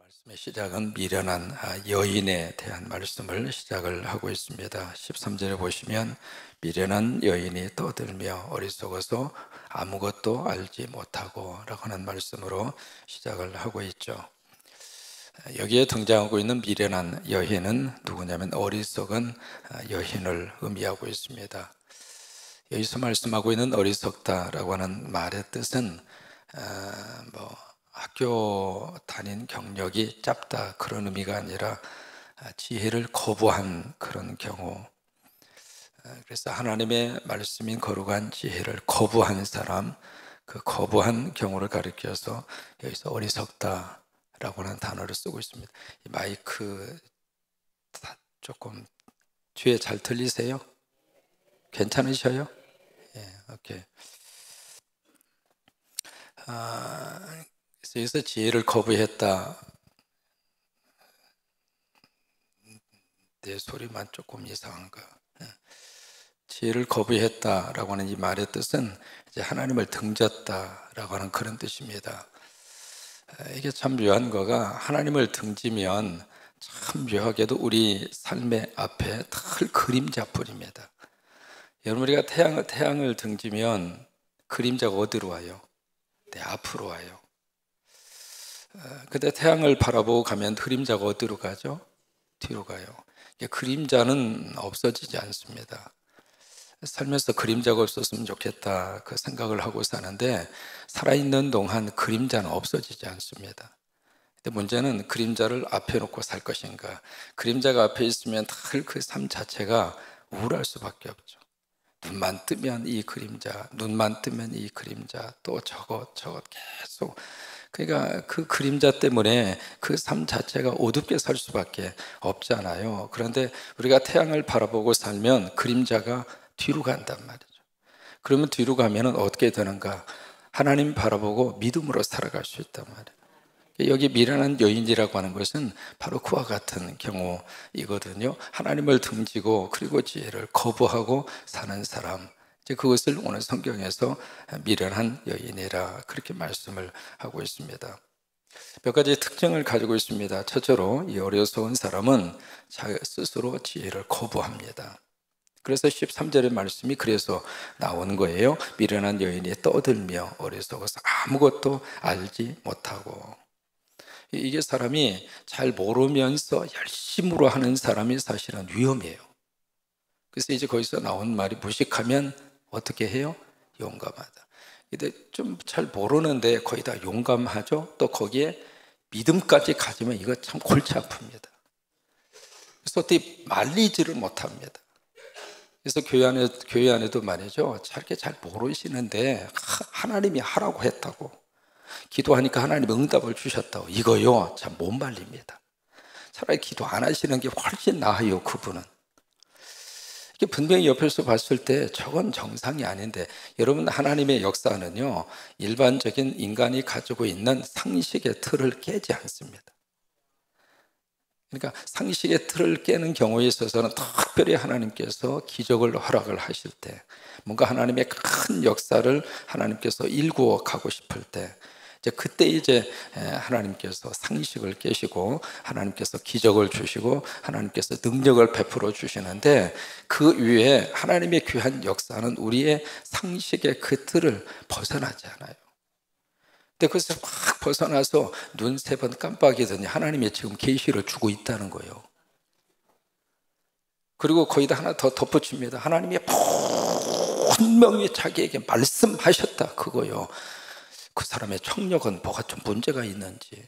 말씀의 시작은 미련한 여인에 대한 말씀을 시작을 하고 있습니다. 13절에 보시면 미련한 여인이 떠들며 어리석어서 아무것도 알지 못하고 라고 하는 말씀으로 시작을 하고 있죠. 여기에 등장하고 있는 미련한 여인은 누구냐면 어리석은 여인을 의미하고 있습니다. 여기서 말씀하고 있는 어리석다라고 하는 말의 뜻은 학교 다닌 경력이 짧다 그런 의미가 아니라 지혜를 거부한 그런 경우, 그래서 하나님의 말씀인 거룩한 지혜를 거부한 사람, 그 거부한 경우를 가리켜서 여기서 어리석다라고 하는 단어를 쓰고 있습니다. 이 마이크 조금 뒤에 잘 들리세요? 괜찮으셔요? 예, 오케이. 그래서 여기서 지혜를 거부했다. 내 소리만 조금 이상한가? 지혜를 거부했다라고 하는 이 말의 뜻은 이제 하나님을 등졌다라고 하는 그런 뜻입니다. 이게 참 묘한 거가, 하나님을 등지면 참 묘하게도 우리 삶의 앞에 늘 그림자뿐입니다. 여러분, 우리가 태양을 등지면 그림자가 어디로 와요? 내 앞으로 와요. 근데 태양을 바라보고 가면 그림자가 어디로 가죠? 뒤로 가요. 그림자는 없어지지 않습니다. 살면서 그림자가 없었으면 좋겠다 그 생각을 하고 사는데, 살아있는 동안 그림자는 없어지지 않습니다. 근데 문제는 그림자를 앞에 놓고 살 것인가. 그림자가 앞에 있으면 늘 그 삶 자체가 우울할 수밖에 없죠. 눈만 뜨면 이 그림자, 눈만 뜨면 이 그림자, 또 저것 계속. 그러니까 그 그림자 때문에 그 삶 자체가 어둡게 살 수밖에 없잖아요. 그런데 우리가 태양을 바라보고 살면 그림자가 뒤로 간단 말이죠. 그러면 뒤로 가면 어떻게 되는가? 하나님 바라보고 믿음으로 살아갈 수 있단 말이에요. 여기 미련한 여인이라고 하는 것은 바로 그와 같은 경우이거든요. 하나님을 등지고 그리고 지혜를 거부하고 사는 사람, 이제 그것을 오늘 성경에서 미련한 여인이라 그렇게 말씀을 하고 있습니다. 몇 가지 특징을 가지고 있습니다. 첫째로 이 어리석은 사람은 스스로 지혜를 거부합니다. 그래서 13절의 말씀이 그래서 나오는 거예요. 미련한 여인이 떠들며 어리석어서 아무것도 알지 못하고. 이게 사람이 잘 모르면서 열심으로 하는 사람이 사실은 위험해요. 그래서 이제 거기서 나온 말이, 무식하면 어떻게 해요? 용감하다. 근데 좀 잘 모르는데 거의 다 용감하죠. 또 거기에 믿음까지 가지면 이거 참 골치 아픕니다. 그래서 어떻게 말리지를 못합니다. 그래서 교회 안에도 말이죠, 저렇게 잘 모르시는데 하나님이 하라고 했다고, 기도하니까 하나님 응답을 주셨다고, 이거요 참 못 말립니다. 차라리 기도 안 하시는 게 훨씬 나아요. 그분은 이게 분명히 옆에서 봤을 때 저건 정상이 아닌데, 여러분, 하나님의 역사는요 일반적인 인간이 가지고 있는 상식의 틀을 깨지 않습니다. 그러니까 상식의 틀을 깨는 경우에 있어서는 특별히 하나님께서 기적을 허락을 하실 때, 뭔가 하나님의 큰 역사를 하나님께서 일구어 가고 싶을 때, 그때 이제 하나님께서 상식을 깨시고 하나님께서 기적을 주시고 하나님께서 능력을 베풀어 주시는데, 그 위에 하나님의 귀한 역사는 우리의 상식의 그 틀을 벗어나지 않아요. 근데 그것을 확 벗어나서 눈 세 번 깜빡이더니 하나님이 지금 계시를 주고 있다는 거예요. 그리고 거기다 하나 더 덧붙입니다. 하나님이 분명히 자기에게 말씀하셨다, 그거요. 그 사람의 청력은 뭐가 좀 문제가 있는지.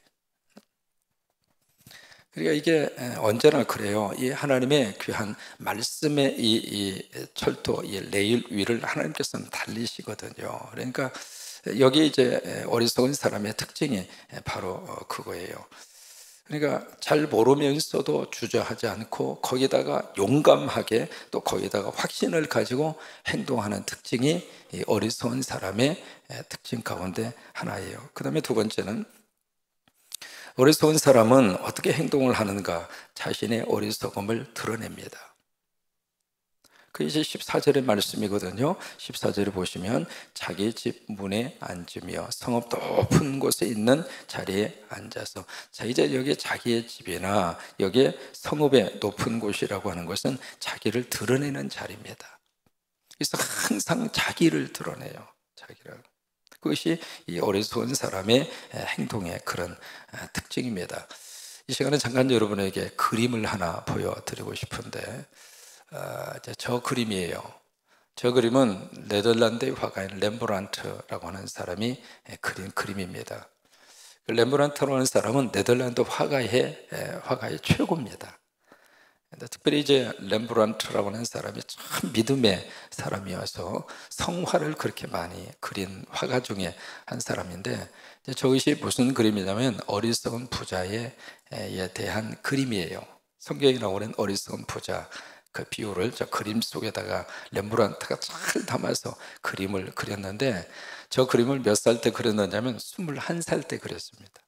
그러니까 이게 언제나 그래요. 이 하나님의 귀한 말씀의 이 철도, 이 레일 위를 하나님께서는 달리시거든요. 그러니까 여기 이제 어리석은 사람의 특징이 바로 그거예요. 그러니까 잘 모르면서도 주저하지 않고 거기다가 용감하게, 또 거기다가 확신을 가지고 행동하는 특징이 이 어리석은 사람의 특징 가운데 하나예요. 그 다음에 두 번째는, 어리석은 사람은 어떻게 행동을 하는가? 자신의 어리석음을 드러냅니다. 그 이제 14절의 말씀이거든요. 14절에 보시면 자기 집 문에 앉으며 성읍 높은 곳에 있는 자리에 앉아서, 자 이제 여기 자기의 집이나 여기 성읍의 높은 곳이라고 하는 것은 자기를 드러내는 자리입니다. 그래서 항상 자기를 드러내요. 자기를. 그것이 이 어리석은 사람의 행동의 그런 특징입니다. 이 시간에 잠깐 여러분에게 그림을 하나 보여드리고 싶은데, 저 그림이에요. 저 그림은 네덜란드의 화가인 렘브란트라고 하는 사람이 그린 그림입니다. 렘브란트라고 하는 사람은 네덜란드 화가의 최고입니다. 특별히 이제 렘브란트라고 하는 사람이 참 믿음의 사람이어서 성화를 그렇게 많이 그린 화가 중에 한 사람인데, 저것이 무슨 그림이냐면 어리석은 부자에 대한 그림이에요. 성경에 나오는 어리석은 부자 그 비유를 저 그림 속에다가 렘브란트가 잘 담아서 그림을 그렸는데, 저 그림을 몇 살 때 그렸느냐면 21살 때 그렸습니다.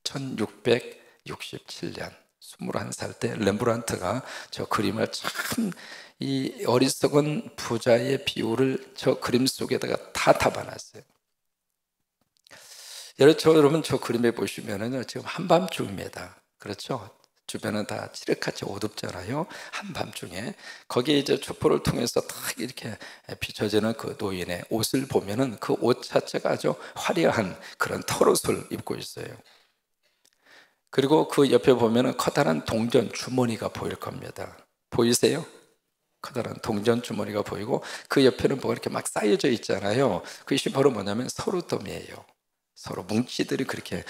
1667년 21살 때 렘브란트가 저 그림을 참 이 어리석은 부자의 비유를 저 그림 속에다가 다 담아놨어요. 여러분 저 그림에 보시면은 지금 한밤중입니다. 그렇죠? 주변은 다 칠흑같이 어둡잖아요. 한밤중에 거기에 이제 촛불을 통해서 딱 이렇게 비춰지는 그 노인의 옷을 보면은 그 옷 자체가 아주 화려한 그런 털옷을 입고 있어요. 그리고 그 옆에 보면은 커다란 동전 주머니가 보일 겁니다. 보이세요? 커다란 동전 주머니가 보이고 그 옆에는 뭐가 이렇게 막 쌓여져 있잖아요. 그것이 바로 뭐냐면 서루더미예요. 서로 뭉치들이 그렇게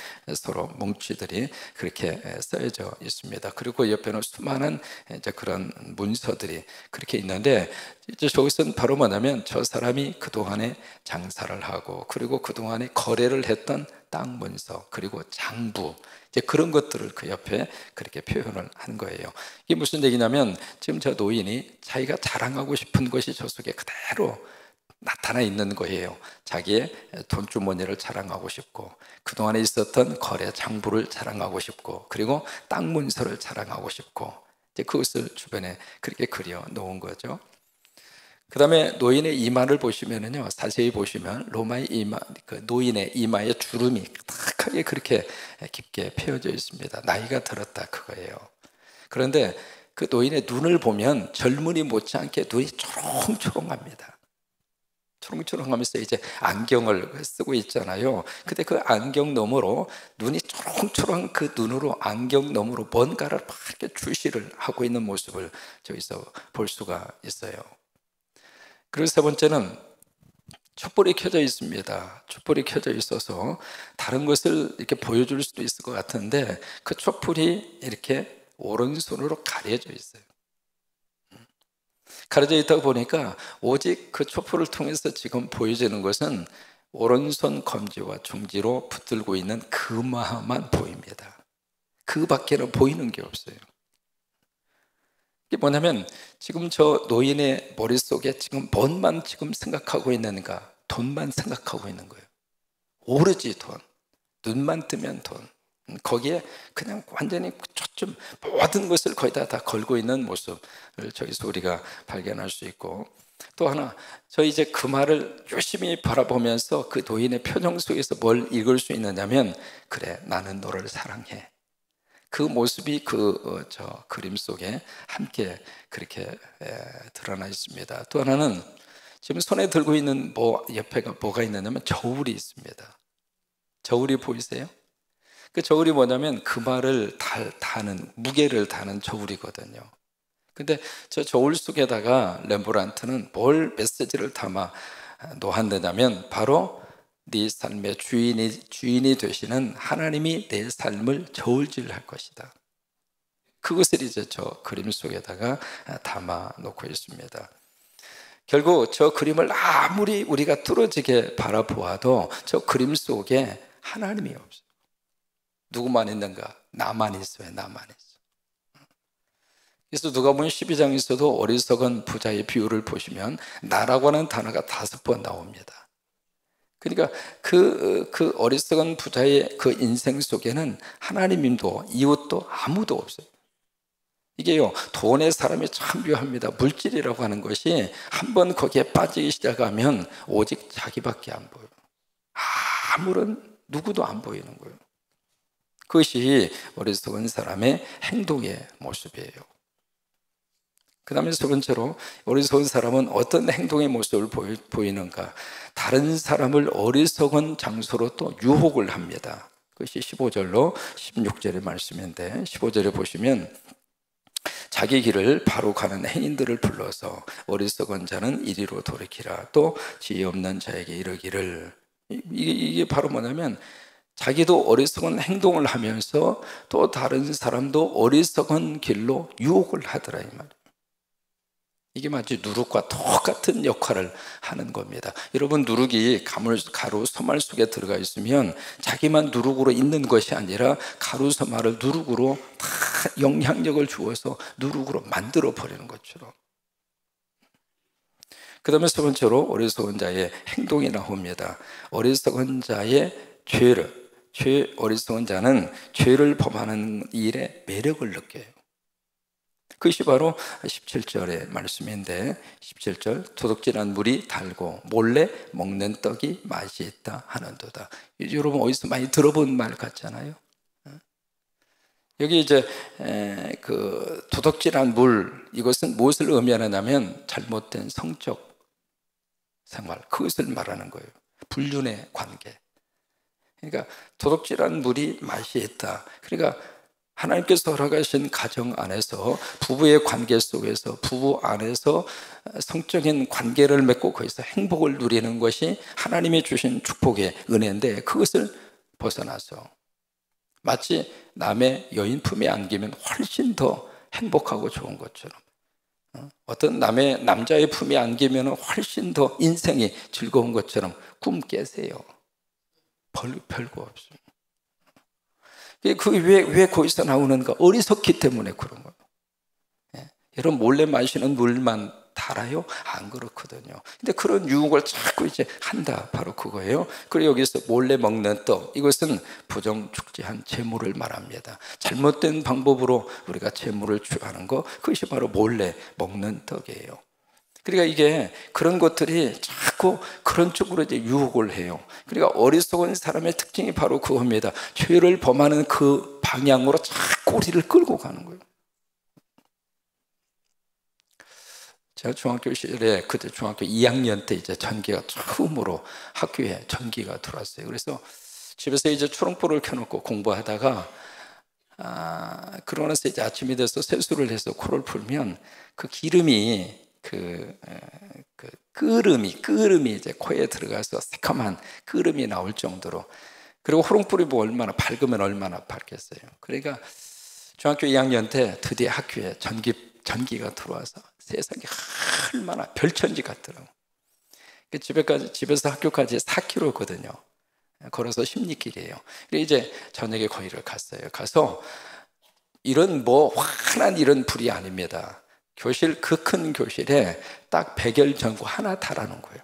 쌓여져 있습니다. 그리고 옆에는 수많은 이제 그런 문서들이 그렇게 있는데, 이제 저것은 바로 뭐냐면 저 사람이 그동안에 장사를 하고 그리고 그동안에 거래를 했던 땅 문서 그리고 장부, 이제 그런 것들을 그 옆에 그렇게 표현을 한 거예요. 이게 무슨 얘기냐면 지금 저 노인이 자기가 자랑하고 싶은 것이 저 속에 그대로 나타나 있는 거예요. 자기의 돈주머니를 자랑하고 싶고 그동안에 있었던 거래 장부를 자랑하고 싶고 그리고 땅 문서를 자랑하고 싶고, 이제 그것을 주변에 그렇게 그려 놓은 거죠. 그 다음에 노인의 이마를 보시면은요, 자세히 보시면 로마의 이마, 그 노인의 이마에 주름이 탁하게 그렇게 깊게 펴져 있습니다. 나이가 들었다 그거예요. 그런데 그 노인의 눈을 보면 젊은이 못지않게 눈이 초롱초롱합니다. 초롱초롱하면서 이제 안경을 쓰고 있잖아요. 근데 그 안경 너머로 눈이 초롱초롱 그 눈으로 안경 너머로 뭔가를 막 이렇게 주시를 하고 있는 모습을 저기서 볼 수가 있어요. 그리고 세 번째는 촛불이 켜져 있습니다. 촛불이 켜져 있어서 다른 것을 이렇게 보여줄 수도 있을 것 같은데 그 촛불이 이렇게 오른손으로 가려져 있어요. 가려져 있다 보니까 오직 그 촛불을 통해서 지금 보여지는 것은 오른손 검지와 중지로 붙들고 있는 금화만 보입니다. 그 밖에는 보이는 게 없어요. 이게 뭐냐면 지금 저 노인의 머릿속에 지금 뭔만 지금 생각하고 있는가? 돈만 생각하고 있는 거예요. 오로지 돈. 눈만 뜨면 돈. 거기에 그냥 완전히 초점, 모든 것을 거의 다 걸고 있는 모습을 저기서 우리가 발견할 수 있고, 또 하나, 저 이제 그 말을 열심히 바라보면서 그 노인의 표정 속에서 뭘 읽을 수 있느냐면, 그래, 나는 너를 사랑해. 그 모습이 저 그림 속에 함께 그렇게 드러나 있습니다. 또 하나는 지금 손에 들고 있는 옆에가 뭐가 있느냐면 저울이 있습니다. 저울이 보이세요? 그 저울이 뭐냐면 그 말을 무게를 다는 저울이거든요. 근데 저 저울 속에다가 렘브란트는 뭘 메시지를 담아 놓았느냐면 바로 네 삶의 주인이 되시는 하나님이 내 삶을 저울질할 것이다. 그것을 이제 저 그림 속에다가 담아 놓고 있습니다. 결국 저 그림을 아무리 우리가 뚫어지게 바라보아도 저 그림 속에 하나님이 없어요. 누구만 있는가? 나만 있어요. 나만 있어. 그래서 누가복음 12장에서도 어리석은 부자의 비유를 보시면 나라고 하는 단어가 5번 나옵니다. 그러니까 그 어리석은 부자의 그 인생 속에는 하나님도 이웃도 아무도 없어요. 이게요, 돈에 사람이 참 묘합니다. 물질이라고 하는 것이 한번 거기에 빠지기 시작하면 오직 자기밖에 안 보여요. 아무런 누구도 안 보이는 거예요. 그것이 어리석은 사람의 행동의 모습이에요. 그 다음에 세 번째로, 어리석은 사람은 어떤 행동의 모습을 보이는가? 다른 사람을 어리석은 장소로 또 유혹을 합니다. 그것이 15절로 16절의 말씀인데, 15절에 보시면 자기 길을 바로 가는 행인들을 불러서 어리석은 자는 이리로 돌이키라, 또 지혜 없는 자에게 이르기를. 이게 바로 뭐냐면 자기도 어리석은 행동을 하면서 또 다른 사람도 어리석은 길로 유혹을 하더라, 이 말이에요. 이게 마치 누룩과 똑같은 역할을 하는 겁니다. 여러분, 누룩이 가루 소말 속에 들어가 있으면 자기만 누룩으로 있는 것이 아니라 가루 소말을 누룩으로 다 영향력을 주어서 누룩으로 만들어 버리는 것처럼. 그 다음에 세 번째로 어리석은 자의 행동이 나옵니다. 어리석은 자의 어리석은 자는 죄를 범하는 일에 매력을 느껴요. 그것이 바로 17절의 말씀인데, 17절, 도둑질한 물이 달고 몰래 먹는 떡이 맛이 있다 하는도다. 여러분 어디서 많이 들어본 말 같잖아요. 여기 이제 그 도둑질한 물, 이것은 무엇을 의미하냐면 잘못된 성적 생활, 그것을 말하는 거예요. 불륜의 관계. 그러니까 도둑질한 물이 맛이 있다. 그러니까 하나님께서 허락하신 가정 안에서, 부부의 관계 속에서, 부부 안에서 성적인 관계를 맺고 거기서 행복을 누리는 것이 하나님이 주신 축복의 은혜인데, 그것을 벗어나서 마치 남의 여인 품에 안기면 훨씬 더 행복하고 좋은 것처럼, 어떤 남자의 품에 안기면 훨씬 더 인생이 즐거운 것처럼 꿈 깨세요. 별거 없어요. 왜 거기서 나오는가? 어리석기 때문에 그런 거예요. 여러분, 몰래 마시는 물만 달아요? 안 그렇거든요. 근데 그런 유혹을 자꾸 이제 한다. 바로 그거예요. 그리고 여기서 몰래 먹는 떡, 이것은 부정축제한 재물을 말합니다. 잘못된 방법으로 우리가 재물을 취하는 거, 그것이 바로 몰래 먹는 떡이에요. 그러니까 이게 그런 것들이 자꾸 그런 쪽으로 이제 유혹을 해요. 그러니까 어리석은 사람의 특징이 바로 그겁니다. 죄를 범하는 그 방향으로 자꾸 우리를 끌고 가는 거예요. 제가 중학교 시절에, 그때 중학교 2학년 때 이제 전기가 처음으로 학교에 전기가 들어왔어요. 그래서 집에서 이제 초롱불을 켜놓고 공부하다가, 그러고 나서 이제 아침이 돼서 세수를 해서 코를 풀면 그 기름이 끄름이 이제 코에 들어가서 새카만 끄름이 나올 정도로. 그리고 호롱불이 뭐 얼마나 밝으면 얼마나 밝겠어요. 그러니까 중학교 2학년 때 드디어 학교에 전기가 들어와서 세상이 얼마나 별천지 같더라고요. 집에서 학교까지 4km거든요. 걸어서 10리길이에요. 이제 저녁에 거기를 갔어요. 가서 이런 환한 이런 불이 아닙니다. 그 큰 교실에 딱 백열전구 하나 달아놓은 거예요.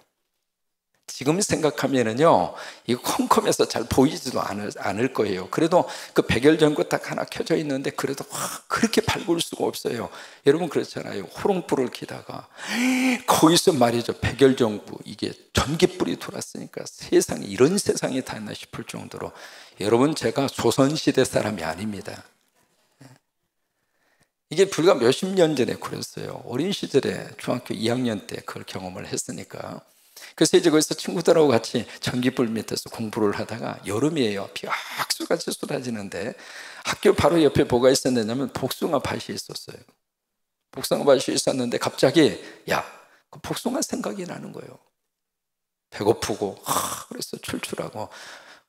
지금 생각하면은요, 이거 컴컴해서 잘 보이지도 않을 거예요. 그래도 그 백열전구 딱 하나 켜져 있는데, 그래도 그렇게 밝을 수가 없어요. 여러분 그렇잖아요. 호롱불을 켜다가 거기서 말이죠, 백열전구, 이게 전기불이 돌았으니까 세상에 이런 세상이 다 있나 싶을 정도로. 여러분, 제가 조선시대 사람이 아닙니다. 이게 불과 몇십 년 전에 그랬어요. 어린 시절에 중학교 2학년 때 그걸 경험을 했으니까. 그래서 이제 거기서 친구들하고 같이 전기불 밑에서 공부를 하다가, 여름이에요. 비가 악수같이 쏟아지는데 학교 바로 옆에 뭐가 있었냐면 복숭아 밭이 있었어요. 복숭아 밭이 있었는데 갑자기 그 복숭아 생각이 나는 거예요. 배고프고 그래서 출출하고,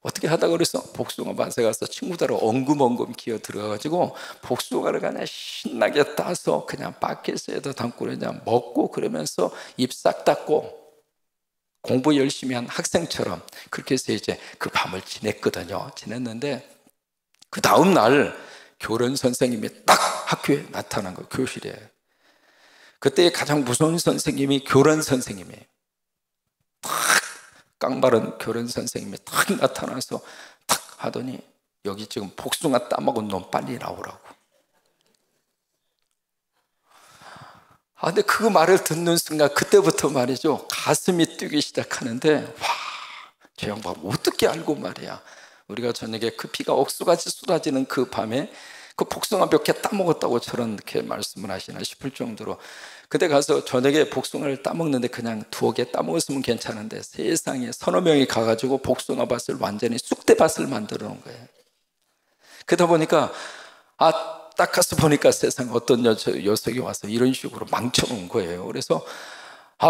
어떻게 하다가 그래서 복숭아 밭에 가서 친구들하고 엉금엉금 기어 들어가가지고 복숭아를 그냥 신나게 따서 그냥 바켓에다 담고 그냥 먹고, 그러면서 입 싹 닦고 공부 열심히 한 학생처럼 그렇게 해서 이제 그 밤을 지냈는데, 그 다음 날 교련 선생님이 딱 학교에 나타난 거예요. 교실에. 그때 가장 무서운 선생님이 교련 선생님이에요. 깡바른 교련 선생님이 딱 나타나서 탁 하더니, 여기 지금 복숭아 따먹은 놈 빨리 나오라고. 근데 그 말을 듣는 순간 그때부터 말이죠, 가슴이 뛰기 시작하는데, 와, 저 양반 어떻게 알고 말이야. 우리가 저녁에 그 비가 억수같이 쏟아지는 그 밤에 그 복숭아 몇 개 따먹었다고 저렇게 말씀을 하시나 싶을 정도로, 그때 가서 저녁에 복숭아를 따먹는데 그냥 두어 개 따먹었으면 괜찮은데 세상에 서너 명이 가가지고 복숭아 밭을 완전히 쑥대밭을 만들어 놓은 거예요. 그러다 보니까 딱 가서 보니까 세상에 어떤 녀석이 와서 이런 식으로 망쳐놓은 거예요. 그래서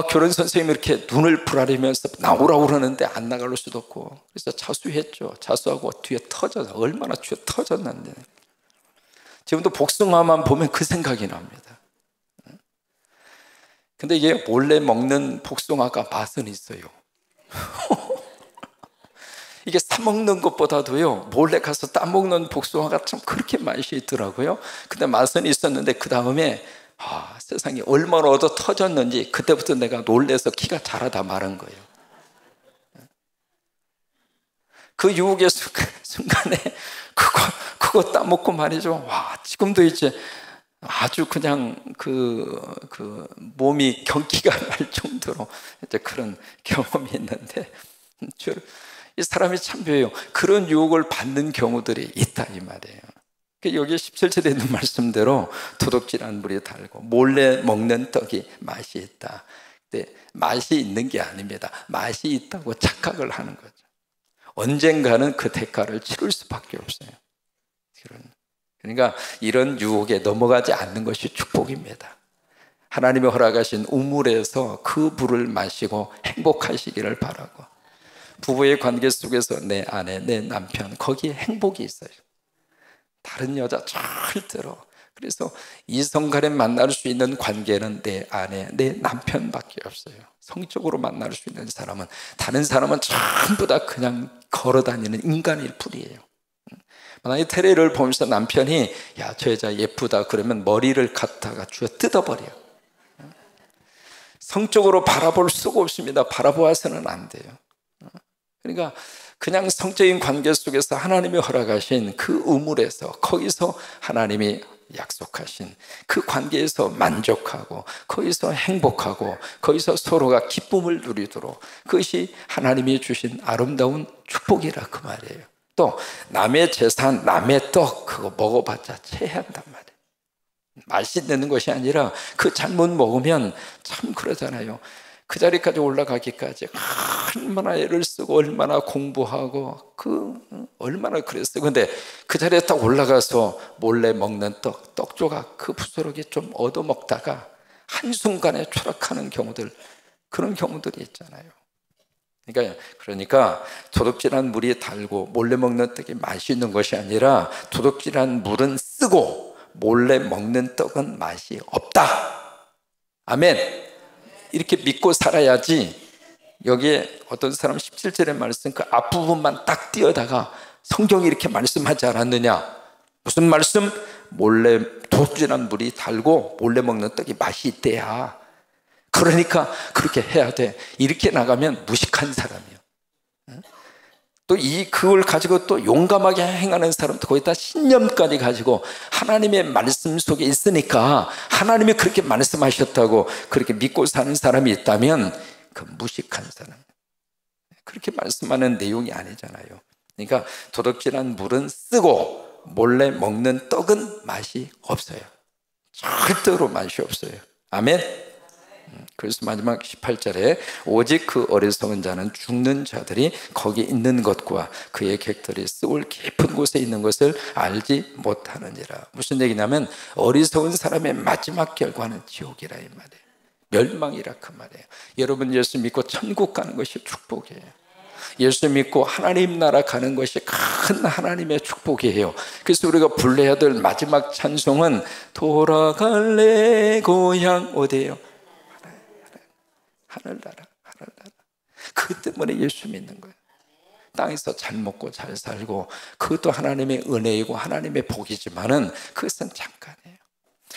교련 선생님이 이렇게 눈을 부라리면서 나오라고 그러는데 안 나갈 수도 없고, 그래서 자수했죠. 자수하고 뒤에 터져서, 얼마나 뒤에 터졌는데. 지금도 복숭아만 보면 그 생각이 납니다. 근데 이게 몰래 먹는 복숭아가 맛은 있어요. 이게 사 먹는 것보다도요, 몰래 가서 따먹는 복숭아가 참 그렇게 맛이 있더라고요. 근데 맛은 있었는데 그 다음에 세상에 얼마나 얻어 터졌는지 그때부터 내가 놀래서 키가 자라다 마른 거예요. 그 유혹의 순간에 그거 따먹고 말이죠. 와, 지금도 이제 아주 그냥 그 몸이 경기가 날 정도로 이제 그런 경험이 있는데, 이 사람이 참 묘해요. 그런 유혹을 받는 경우들이 있다 이 말이에요. 여기 17절에 있는 말씀대로 도둑질한 물이 달고 몰래 먹는 떡이 맛이 있다. 근데 맛이 있는 게 아닙니다. 맛이 있다고 착각을 하는 거죠. 언젠가는 그 대가를 치를 수밖에 없어요. 그러니까 이런 유혹에 넘어가지 않는 것이 축복입니다. 하나님이 허락하신 우물에서 그 물을 마시고 행복하시기를 바라고, 부부의 관계 속에서 내 아내, 내 남편, 거기에 행복이 있어요. 다른 여자 절대로. 그래서 이성 간에 만날 수 있는 관계는 내 아내, 내 남편밖에 없어요. 성적으로 만날 수 있는 사람은, 다른 사람은 전부 다 그냥 걸어다니는 인간일 뿐이에요. 만약에 테레를 보면서 남편이 야, 저 여자 예쁘다 그러면 머리를 갖다가 쥐어 뜯어버려요. 성적으로 바라볼 수가 없습니다. 바라보아서는 안 돼요. 그러니까 그냥 성적인 관계 속에서 하나님이 허락하신 그 우물에서, 거기서 하나님이 약속하신 그 관계에서 만족하고, 거기서 행복하고, 거기서 서로가 기쁨을 누리도록, 그것이 하나님이 주신 아름다운 축복이라 그 말이에요. 또 남의 재산, 남의 떡 그거 먹어봤자 체한단 말이에요. 맛있는 것이 아니라 그 잘못 먹으면 참 그러잖아요. 그 자리까지 올라가기까지 얼마나 애를 쓰고 얼마나 공부하고 얼마나 그랬어요. 근데 그 자리에 딱 올라가서 몰래 먹는 떡 조각 그 부스러기 좀 얻어먹다가 한순간에 추락하는 경우들, 그런 경우들이 있잖아요. 그러니까 도둑질한 물이 달고 몰래 먹는 떡이 맛이 있는 것이 아니라, 도둑질한 물은 쓰고 몰래 먹는 떡은 맛이 없다. 아멘. 이렇게 믿고 살아야지. 여기에 어떤 사람 17절의 말씀 그 앞부분만 딱 띄어다가 성경이 이렇게 말씀하지 않았느냐. 무슨 말씀? 몰래 도둑질한 물이 달고 몰래 먹는 떡이 맛이 있대야. 그러니까 그렇게 해야 돼. 이렇게 나가면 무식한 사람이에요. 또 그걸 가지고 또 용감하게 행하는 사람도 거기다 신념까지 가지고 하나님의 말씀 속에 있으니까, 하나님이 그렇게 말씀하셨다고 그렇게 믿고 사는 사람이 있다면 그 무식한 사람, 그렇게 말씀하는 내용이 아니잖아요. 그러니까 도둑질한 물은 쓰고 몰래 먹는 떡은 맛이 없어요. 절대로 맛이 없어요. 아멘. 그래서 마지막 18절에 오직 그 어리석은 자는 죽는 자들이 거기 있는 것과 그의 객들이 스올 깊은 곳에 있는 것을 알지 못하느니라. 무슨 얘기냐면 어리석은 사람의 마지막 결과는 지옥이라 이 말이에요. 멸망이라 그 말이에요. 여러분 예수 믿고 천국 가는 것이 축복이에요. 예수 믿고 하나님 나라 가는 것이 큰 하나님의 축복이에요. 그래서 우리가 불러야 될 마지막 찬송은 돌아갈래 고향 어디예요? 하늘나라, 하늘나라. 그 때문에 예수 믿는 거예요. 땅에서 잘 먹고 잘 살고 그것도 하나님의 은혜이고 하나님의 복이지만은 그것은 잠깐이에요.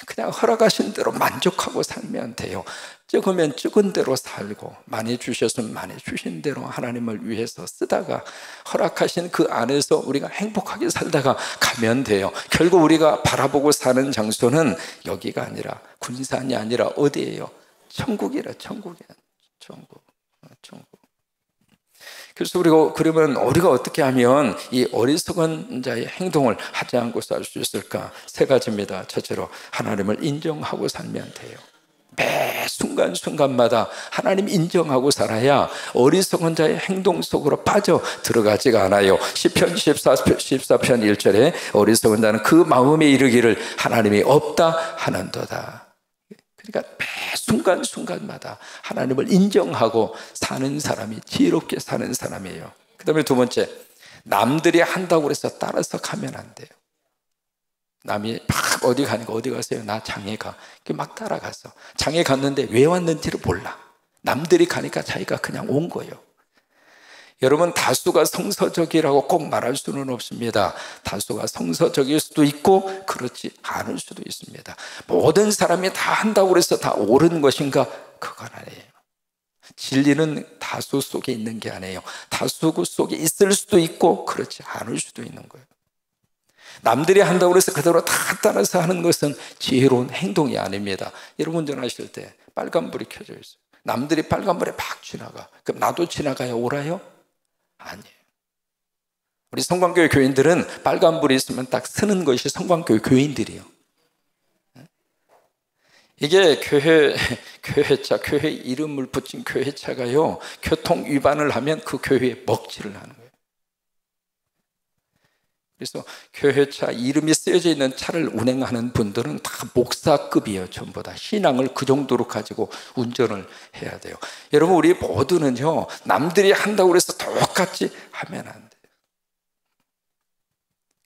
그냥 허락하신 대로 만족하고 살면 돼요. 적으면 적은 대로 살고, 많이 주셨으면 많이 주신 대로 하나님을 위해서 쓰다가 허락하신 그 안에서 우리가 행복하게 살다가 가면 돼요. 결국 우리가 바라보고 사는 장소는 여기가 아니라, 군산이 아니라 어디예요? 천국이라. 천국. 그래서 그러면 우리가 어떻게 하면 이 어리석은 자의 행동을 하지 않고 살 수 있을까? 세 가지입니다. 첫째로 하나님을 인정하고 살면 돼요. 매 순간순간마다 하나님 인정하고 살아야 어리석은 자의 행동 속으로 빠져 들어가지가 않아요. 시편 14편 1절에 어리석은 자는 그 마음에 이르기를 하나님이 없다 하는도다. 그러니까 매 순간순간마다 하나님을 인정하고 사는 사람이 지혜롭게 사는 사람이에요. 그 다음에 두 번째, 남들이 한다고 해서 따라서 가면 안 돼요. 남이 막 어디 가니까 어디 가세요? 나 장에 가. 막 따라가서 장에 갔는데 왜 왔는지를 몰라. 남들이 가니까 자기가 그냥 온 거예요. 여러분, 다수가 성서적이라고 꼭 말할 수는 없습니다. 다수가 성서적일 수도 있고 그렇지 않을 수도 있습니다. 모든 사람이 다 한다고 해서 다 옳은 것인가? 그건 아니에요. 진리는 다수 속에 있는 게 아니에요. 다수 속에 있을 수도 있고 그렇지 않을 수도 있는 거예요. 남들이 한다고 해서 그대로 다 따라서 하는 것은 지혜로운 행동이 아닙니다. 여러분, 운전하실 때 빨간불이 켜져 있어요. 남들이 빨간불에 막 지나가. 그럼 나도 지나가야 옳아요? 아니에요. 우리 성광교회 교인들은 빨간불이 있으면 딱 서는 것이 성광교회 교인들이에요. 이게 교회차, 교회 이름을 붙인 교회차가요, 교통 위반을 하면 그 교회에 먹칠을 하는 거예요. 그래서 교회차 이름이 쓰여져 있는 차를 운행하는 분들은 다 목사급이에요. 전부 다 신앙을 그 정도로 가지고 운전을 해야 돼요. 여러분, 우리 모두는요, 남들이 한다고 해서 똑같이 하면 안 돼요.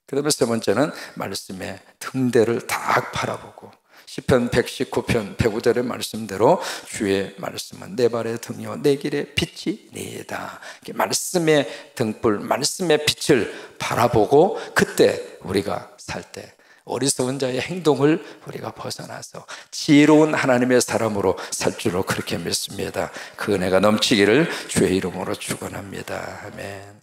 그 다음에 세 번째는 말씀의 등대를 딱 바라보고, 시편 119편 105절의 말씀대로 주의 말씀은 내 발의 등이요 내 길의 빛이니이다. 말씀의 등불, 말씀의 빛을 바라보고, 그때 우리가 살 때 어리석은 자의 행동을 우리가 벗어나서 지혜로운 하나님의 사람으로 살 줄로 그렇게 믿습니다. 그 은혜가 넘치기를 주의 이름으로 축원합니다. 아멘.